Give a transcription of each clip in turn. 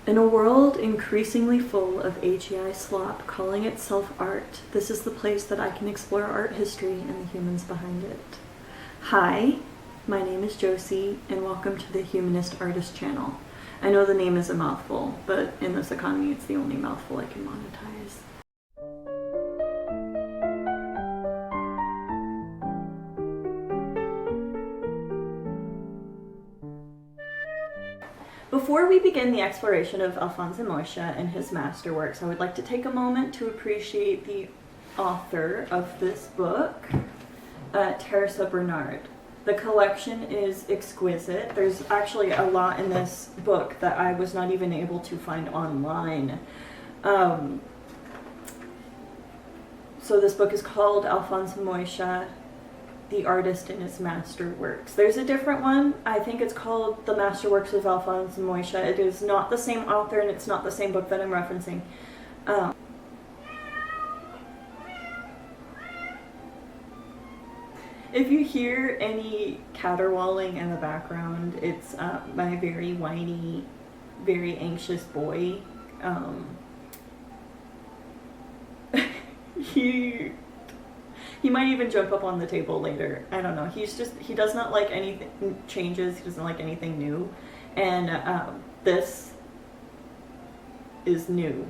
In a world increasingly full of AGI slop calling itself art, this is the place that I can explore art history and the humans behind it. Hi, my name is Josie, and welcome to the Humanist Artist channel. I know the name is a mouthful, but in this economy it's the only mouthful I can monetize. Before we begin the exploration of Alphonse Mucha and his masterworks, I would like to take a moment to appreciate the author of this book, Teresa Bernard. The collection is exquisite. There's actually a lot in this book that I was not even able to find online. So this book is called Alphonse Mucha, The Artist and His Masterworks. There's a different one. I think it's called The Masterworks of Alphonse Mucha. It is not the same author and it's not the same book that I'm referencing. If you hear any caterwauling in the background, it's my very whiny, very anxious boy. He might even jump up on the table later. I don't know. He does not like anything changes. He doesn't like anything new. And this is new.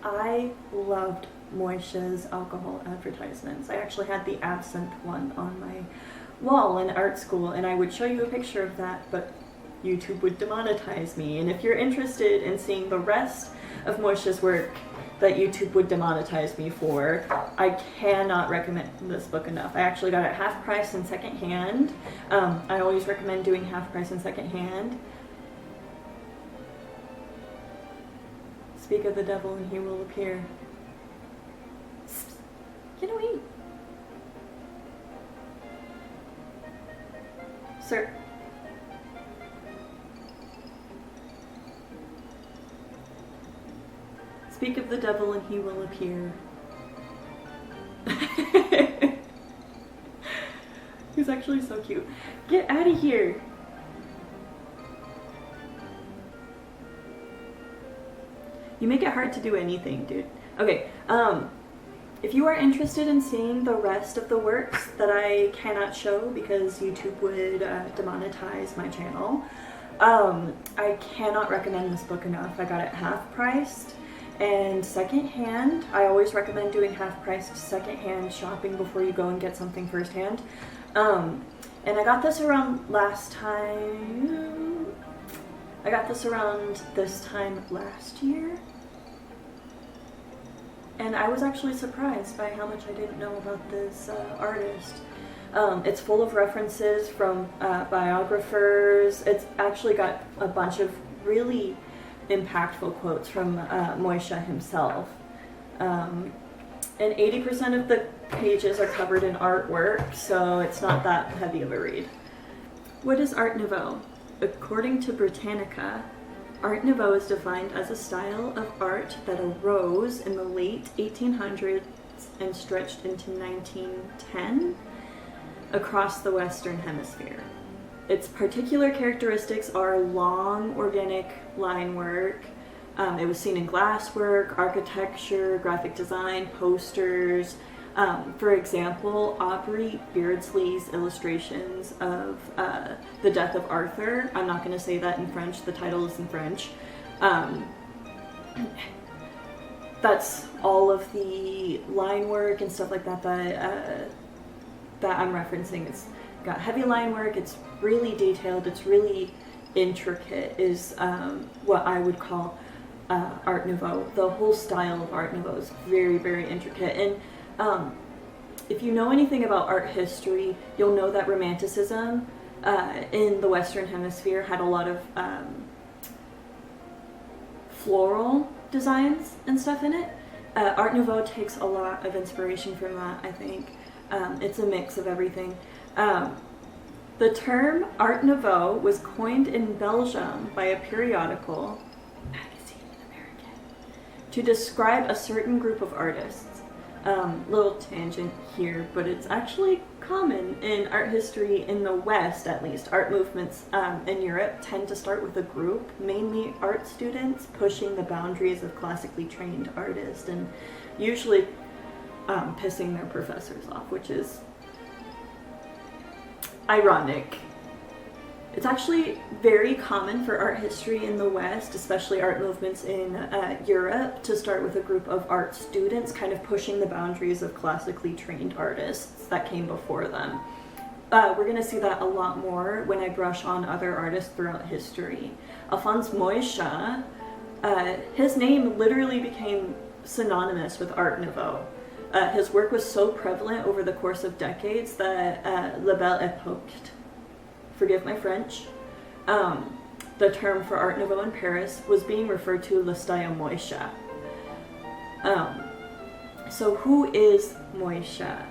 I loved Mucha's alcohol advertisements. I actually had the absinthe one on my wall in art school, and I would show you a picture of that, but YouTube would demonetize me. And if you're interested in seeing the rest of Mucha's work that YouTube would demonetize me for, I cannot recommend this book enough. I actually got it half price and second hand. I always recommend doing half price and second hand. Speak of the devil and he will appear. Get away. Sir. Speak of the devil and he will appear. He's actually so cute. Get out of here. You make it hard to do anything, dude. Okay, if you are interested in seeing the rest of the works that I cannot show because YouTube would demonetize my channel, I cannot recommend this book enough. I got it half priced and second hand. I always recommend doing half priced second hand shopping before you go and get something first hand. And I got this around this time last year. And I was actually surprised by how much I didn't know about this artist. It's full of references from biographers. It's actually got a bunch of really impactful quotes from Mucha himself. And 80% of the pages are covered in artwork, so it's not that heavy of a read. What is Art Nouveau? According to Britannica, Art Nouveau is defined as a style of art that arose in the late 1800s and stretched into 1910 across the Western Hemisphere. Its particular characteristics are long, organic line work. It was seen in glasswork, architecture, graphic design, posters. For example, Aubrey Beardsley's illustrations of The Death of Arthur. I'm not going to say that in French. The title is in French. That's all of the line work and stuff like that that I'm referencing. It's got heavy line work. It's really detailed. It's really intricate. Is what I would call Art Nouveau. The whole style of Art Nouveau is very, very intricate. And if you know anything about art history, you'll know that Romanticism in the Western Hemisphere had a lot of floral designs and stuff in it. Art Nouveau takes a lot of inspiration from that, I think. It's a mix of everything. The term Art Nouveau was coined in Belgium by a periodical magazine in American to describe a certain group of artists. Little tangent here, but it's actually common in art history in the West, at least. Art movements in Europe tend to start with a group, mainly art students, pushing the boundaries of classically trained artists and usually pissing their professors off, which is ironic. It's actually very common for art history in the West, especially art movements in Europe, to start with a group of art students kind of pushing the boundaries of classically trained artists that came before them. We're going to see that a lot more when I brush on other artists throughout history. Alphonse Mucha, his name literally became synonymous with Art Nouveau. His work was so prevalent over the course of decades that La Belle Époque, forgive my French, the term for Art Nouveau in Paris was being referred to le style Mucha. So who is Mucha?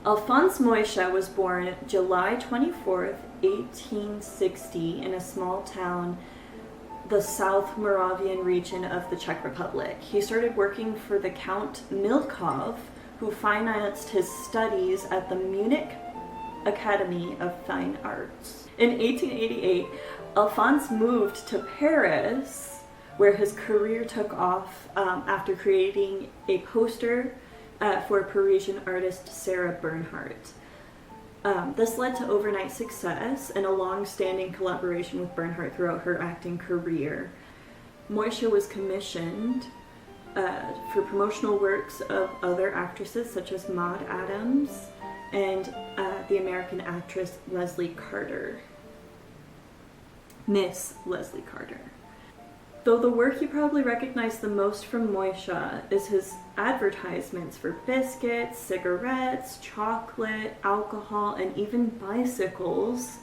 Alphonse Mucha was born July 24th, 1860 in a small town, the South Moravian region of the Czech Republic. He started working for the Count Milkov, who financed his studies at the Munich Academy of Fine Arts. In 1888, Alphonse moved to Paris, where his career took off after creating a poster for Parisian artist Sarah Bernhardt. This led to overnight success and a long-standing collaboration with Bernhardt throughout her acting career. Mucha was commissioned for promotional works of other actresses such as Maude Adams and the American actress Leslie Carter. Miss Leslie Carter. Though the work you probably recognize the most from Mucha is his advertisements for biscuits, cigarettes, chocolate, alcohol, and even bicycles.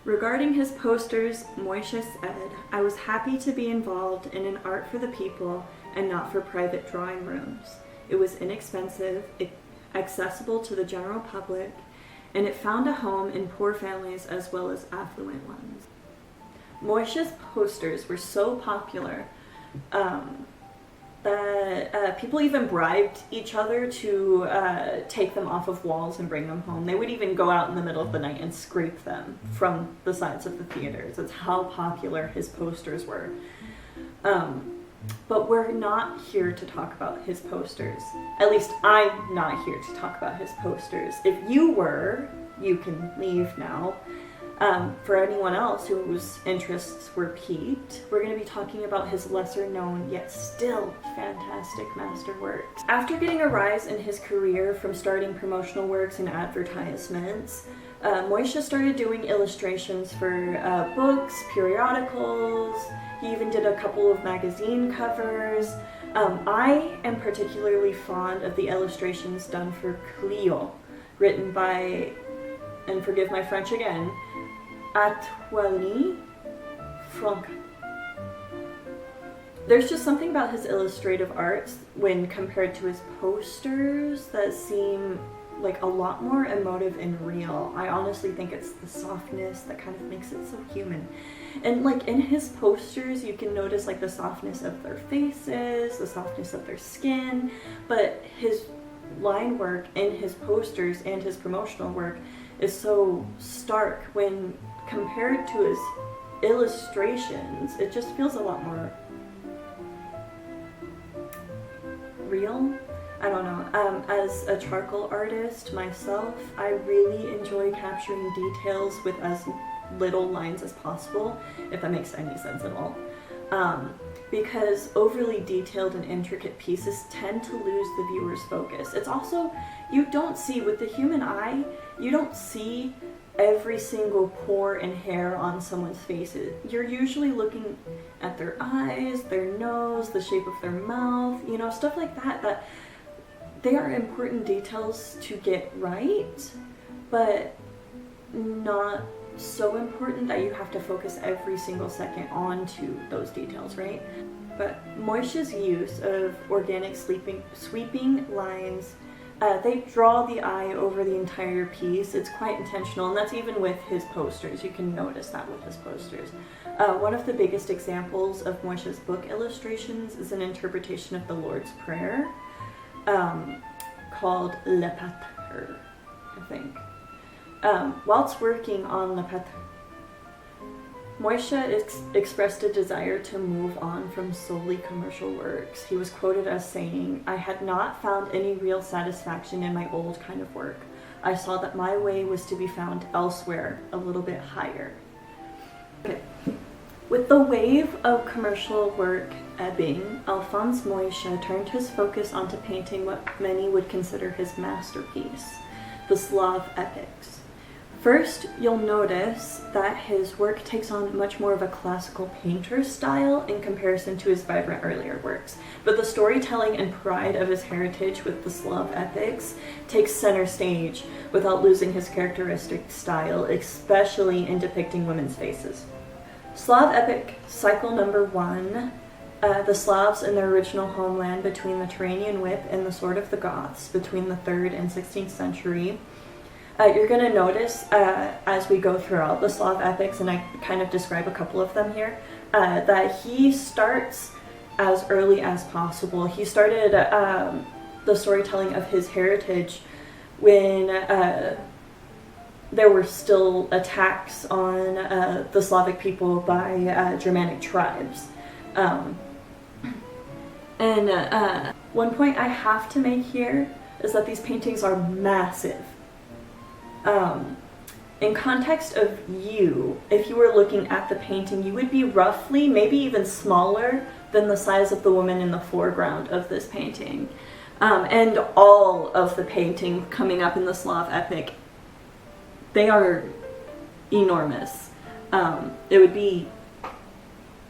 Regarding his posters, Mucha said, "I was happy to be involved in an art for the people and not for private drawing rooms. It was inexpensive, accessible to the general public, and it found a home in poor families as well as affluent ones." Mucha's posters were so popular that people even bribed each other to take them off of walls and bring them home. They would even go out in the middle of the night and scrape them from the sides of the theaters. That's how popular his posters were. But we're not here to talk about his posters. At least I'm not here to talk about his posters. If you were, you can leave now. For anyone else whose interests were piqued, we're going to be talking about his lesser known yet still fantastic masterworks. After getting a rise in his career from starting promotional works and advertisements, Mucha started doing illustrations for books, periodicals. He even did a couple of magazine covers. I am particularly fond of the illustrations done for Clio, written by, and forgive my French again, Antoine Franck. There's just something about his illustrative arts when compared to his posters that seem like a lot more emotive and real. I honestly think it's the softness that kind of makes it so human. And like in his posters, you can notice like the softness of their faces, the softness of their skin, but his line work in his posters and his promotional work is so stark when compared to his illustrations. It just feels a lot more real. I don't know. As a charcoal artist myself, I really enjoy capturing details with as little lines as possible, if that makes any sense at all. Because overly detailed and intricate pieces tend to lose the viewer's focus. It's also, you don't see, with the human eye, you don't see every single pore and hair on someone's face. You're usually looking at their eyes, their nose, the shape of their mouth, you know, stuff like that, that they are important details to get right, but not so important that you have to focus every single second onto those details, right? But Mucha's use of organic sweeping lines, they draw the eye over the entire piece. It's quite intentional, and that's even with his posters. You can notice that with his posters. One of the biggest examples of Mucha's book illustrations is an interpretation of the Lord's Prayer. called Le Pâtre, I think. Whilst working on Le Pâtre, Mucha expressed a desire to move on from solely commercial works. He was quoted as saying, "I had not found any real satisfaction in my old kind of work. I saw that my way was to be found elsewhere, a little bit higher." Okay. With the wave of commercial work ebbing, Alphonse Mucha turned his focus onto painting what many would consider his masterpiece, the Slav epics. First, you'll notice that his work takes on much more of a classical painter style in comparison to his vibrant earlier works, but the storytelling and pride of his heritage with the Slav epics takes center stage without losing his characteristic style, especially in depicting women's faces. Slav epic cycle number 1, the Slavs in their original homeland between the Turanian whip and the sword of the Goths between the 3rd and 16th century. You're going to notice as we go throughout the Slav epics, and I kind of describe a couple of them here, that he starts as early as possible. He started the storytelling of his heritage when there were still attacks on the Slavic people by Germanic tribes. One point I have to make here is that these paintings are massive. In context of you, if you were looking at the painting, you would be roughly, maybe even smaller than the size of the woman in the foreground of this painting. And all of the painting coming up in the Slav epic, they are enormous. It would be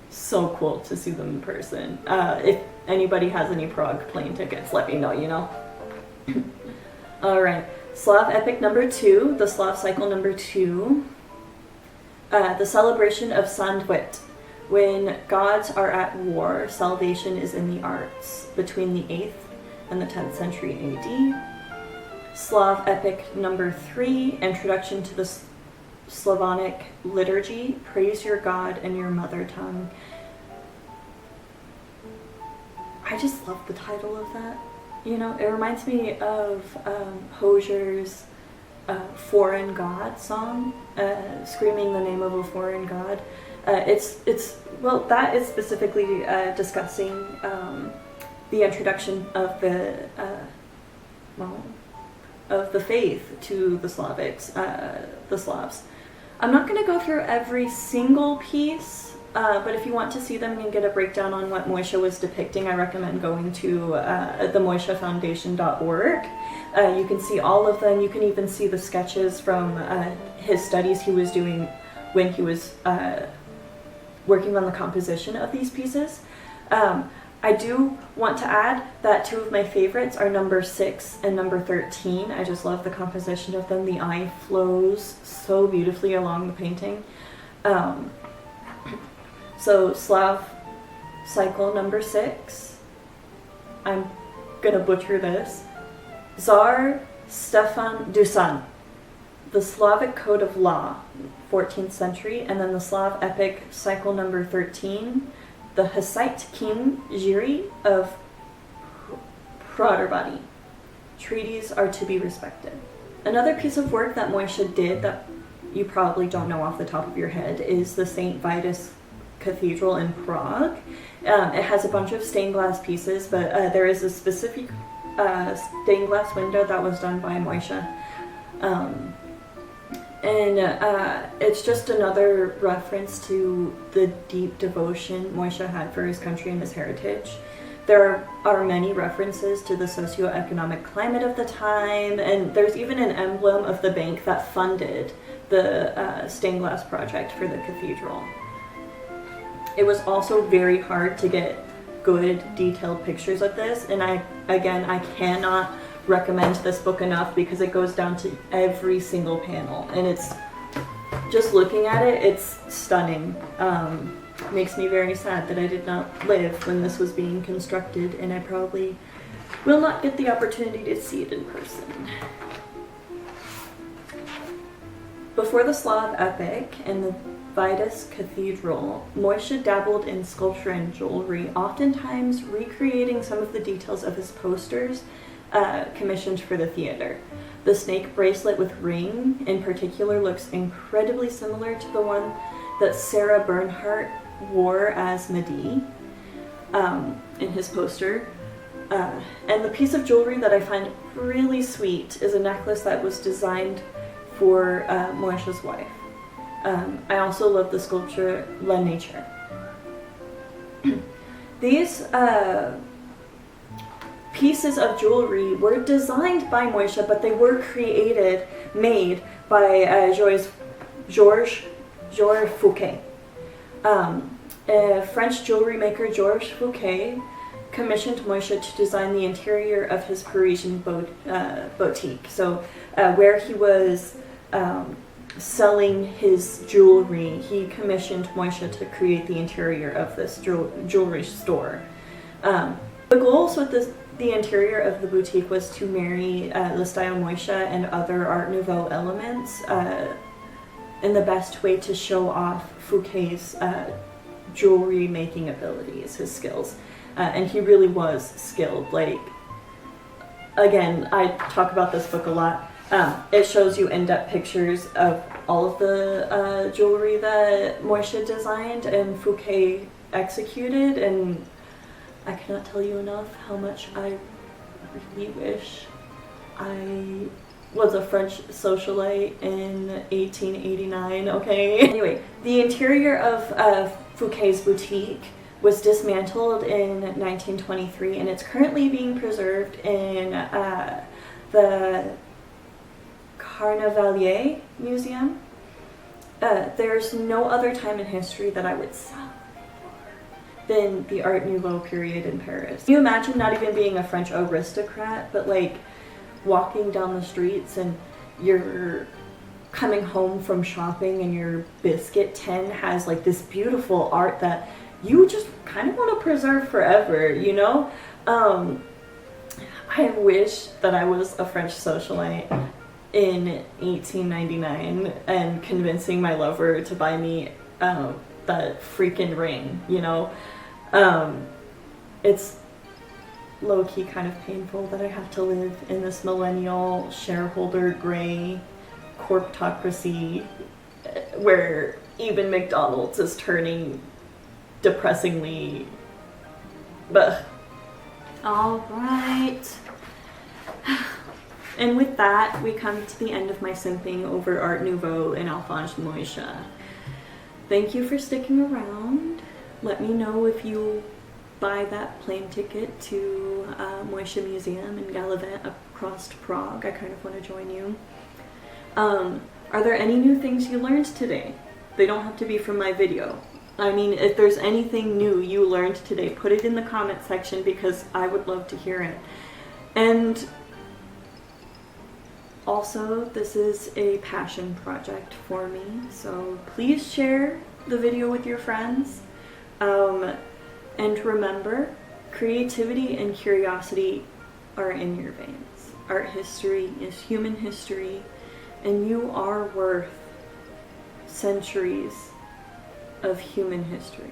so cool to see them in person. If anybody has any Prague plane tickets, let me know, you know? Alright. Slav epic number 2, the Slav cycle number 2, the celebration of Sandwit. When gods are at war, salvation is in the arts, between the 8th and the 10th century AD. Slav epic number 3, introduction to the Slavonic liturgy, praise your God in your mother tongue. I just love the title of that. You know, it reminds me of Hosier's Foreign God song, screaming the name of a foreign god. Well, that is specifically discussing the introduction of the faith to the the Slavs. I'm not going to go through every single piece. But if you want to see them and get a breakdown on what Mucha was depicting, I recommend going to themuchafoundation.org. You can see all of them. You can even see the sketches from his studies he was doing when he was working on the composition of these pieces. I do want to add that 2 of my favorites are number 6 and number 13. I just love the composition of them. The eye flows so beautifully along the painting. So Slav cycle number 6, I'm gonna butcher this, Tsar Stefan Dusan, the Slavic Code of Law, 14th century, and then the Slav epic cycle number 13, the Hussite King Jiri of Praderbadi. Treaties are to be respected. Another piece of work that Mucha did that you probably don't know off the top of your head is the St. Vitus Cathedral in Prague. It has a bunch of stained glass pieces, but there is a specific stained glass window that was done by Mucha. It's just another reference to the deep devotion Mucha had for his country and his heritage. There are many references to the socioeconomic climate of the time, and there's even an emblem of the bank that funded the stained glass project for the cathedral. It was also very hard to get good, detailed pictures of this, and I cannot recommend this book enough because it goes down to every single panel, and it's just looking at it, it's stunning. Makes me very sad that I did not live when this was being constructed, and I probably will not get the opportunity to see it in person. Before the Slav epic and the Vitus Cathedral, Mucha dabbled in sculpture and jewelry, oftentimes recreating some of the details of his posters commissioned for the theater. The snake bracelet with ring in particular looks incredibly similar to the one that Sarah Bernhardt wore as Medea in his poster. And the piece of jewelry that I find really sweet is a necklace that was designed for Moisha's wife. I also love the sculpture La Nature. These pieces of jewelry were designed by Moisha, but they were made by Georges Fouquet. French jewelry maker Georges Fouquet commissioned Moisha to design the interior of his Parisian boutique. So where he was selling his jewelry, he commissioned Moisha to create the interior of this jewelry store. The goals with the interior of the boutique was to marry Le Style Moisha and other Art Nouveau elements in the best way to show off Fouquet's jewelry making abilities, his skills. And he really was skilled. Like, again, I talk about this book a lot. It shows you in-depth pictures of all of the jewelry that Moisha designed and Fouquet executed, and I cannot tell you enough how much I really wish I was a French socialite in 1889, okay? Anyway, the interior of Fouquet's boutique was dismantled in 1923, and it's currently being preserved in the Carnavalier Museum. There's no other time in history that I would celebrate more than the Art Nouveau period in Paris. Can you imagine not even being a French aristocrat, but like walking down the streets and you're coming home from shopping and your biscuit tin has like this beautiful art that you just kind of want to preserve forever, you know? I wish that I was a French socialite in 1899 and convincing my lover to buy me that freaking ring, you know? It's low-key kind of painful that I have to live in this millennial shareholder gray corptocracy where even McDonald's is turning depressingly. But all right. And with that, we come to the end of my simping over Art Nouveau and Alphonse Mucha. Thank you for sticking around. Let me know if you buy that plane ticket to Moisha Museum in Gallivant across to Prague. I kind of want to join you. Are there any new things you learned today? They don't have to be from my video. I mean, if there's anything new you learned today, put it in the comment section because I would love to hear it. And also, this is a passion project for me, so please share the video with your friends. And remember, creativity and curiosity are in your veins. Art history is human history, and you are worth centuries of human history.